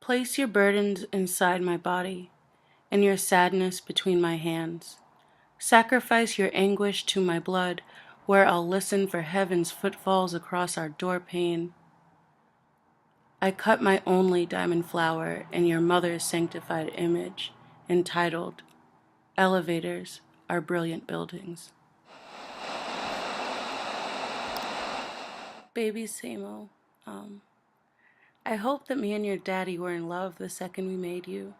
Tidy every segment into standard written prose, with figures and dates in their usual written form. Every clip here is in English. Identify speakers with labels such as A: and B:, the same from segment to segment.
A: Place your burdens inside my body, and your sadness between my hands. Sacrifice your anguish to my blood, where I'll listen for heaven's footfalls across our doorpane. I cut my only diamond flower in your mother's sanctified image, entitled, Elevators Are Brilliant Buildings. Baby Samo, I hope that me and your daddy were in love the second we made you,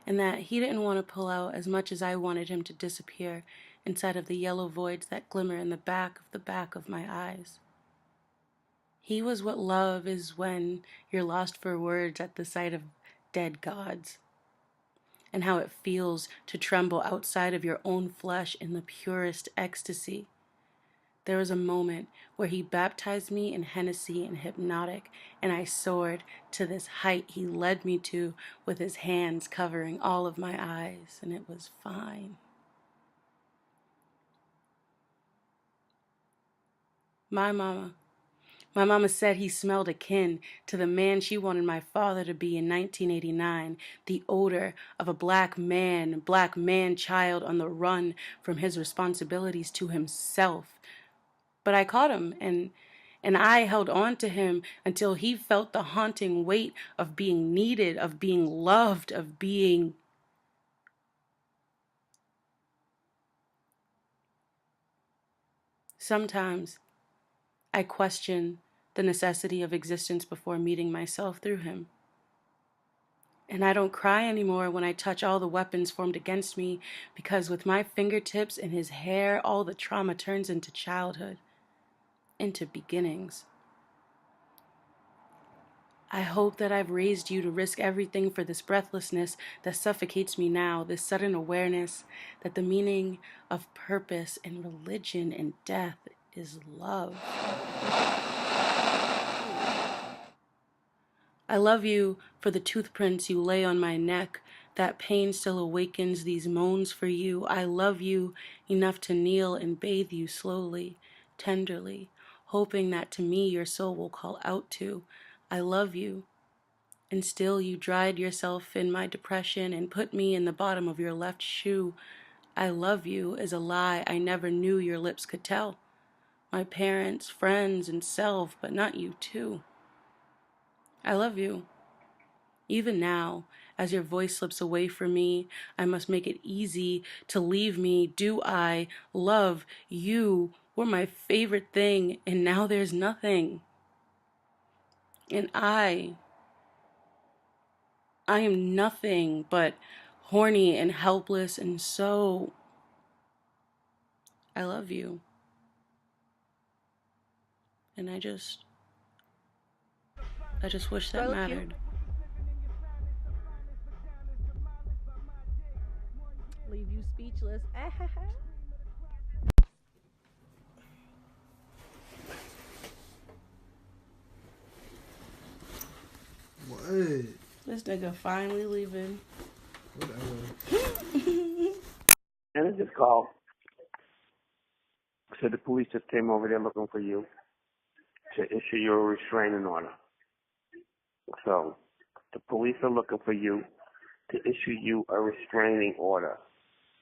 A: and that he didn't want to pull out as much as I wanted him to disappear inside of the yellow voids that glimmer in the back of my eyes. He was what love is when you're lost for words at the sight of dead gods, and how it feels to tremble outside of your own flesh in the purest ecstasy. There was a moment where he baptized me in Hennessy and hypnotic, and I soared to this height he led me to with his hands covering all of my eyes, and it was fine. My mama said he smelled akin to the man she wanted my father to be in 1989, the odor of a black man child on the run from his responsibilities to himself. But I caught him, and I held on to him until he felt the haunting weight of being needed, of being loved, of being... Sometimes I question the necessity of existence before meeting myself through him. And I don't cry anymore when I touch all the weapons formed against me, because with my fingertips and his hair, all the trauma turns into childhood, into beginnings. I hope that I've raised you to risk everything for this breathlessness that suffocates me now, this sudden awareness that the meaning of purpose and religion and death is love. I love you for the toothprints you lay on my neck. That pain still awakens these moans for you. I love you enough to kneel and bathe you slowly, tenderly, hoping that to me your soul will call out to, I love you. And still you dried yourself in my depression and put me in the bottom of your left shoe. I love you is a lie I never knew your lips could tell. My parents, friends, and self, but not you too. I love you. Even now, as your voice slips away from me, I must make it easy to leave me. Do I love you? Were my favorite thing, and now there's nothing. And I am nothing but horny and helpless, and so I love you. And I just wish that mattered.
B: Leave you speechless.
C: What?
A: This nigga finally leaving.
C: Whatever.
D: And I just called. So the police just came over there looking for you to issue you a restraining order. So the police are looking for you to issue you a restraining order.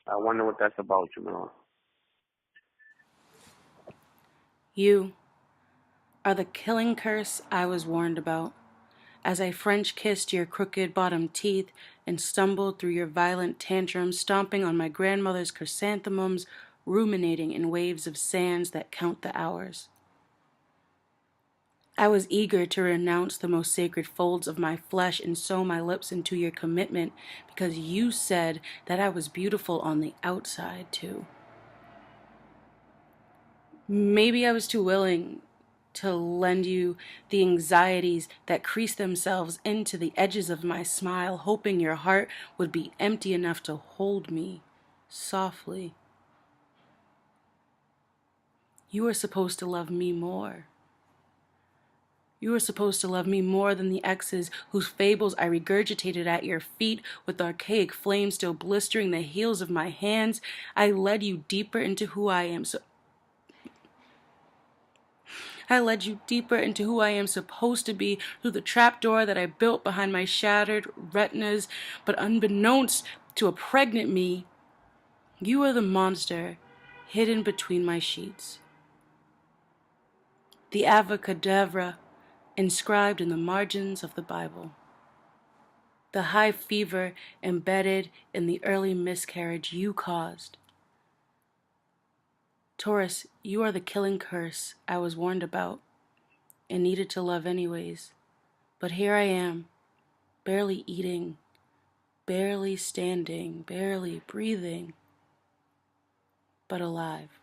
D: I wonder what that's about, Jamila.
A: You are the killing curse I was warned about. As I French kissed your crooked bottom teeth and stumbled through your violent tantrums, stomping on my grandmother's chrysanthemums, ruminating in waves of sands that count the hours. I was eager to renounce the most sacred folds of my flesh and sew my lips into your commitment because you said that I was beautiful on the outside too. Maybe I was too willing to lend you the anxieties that crease themselves into the edges of my smile, hoping your heart would be empty enough to hold me softly. You were supposed to love me more. You were supposed to love me more than the exes whose fables I regurgitated at your feet with archaic flames still blistering the heels of my hands. I led you deeper into who I am, I led you deeper into who I am supposed to be through the trapdoor that I built behind my shattered retinas, but unbeknownst to a pregnant me, you are the monster hidden between my sheets. The avacadabra inscribed in the margins of the Bible. The high fever embedded in the early miscarriage you caused. Taurus, you are the killing curse I was warned about and needed to love anyways. But here I am, barely eating, barely standing, barely breathing, but alive.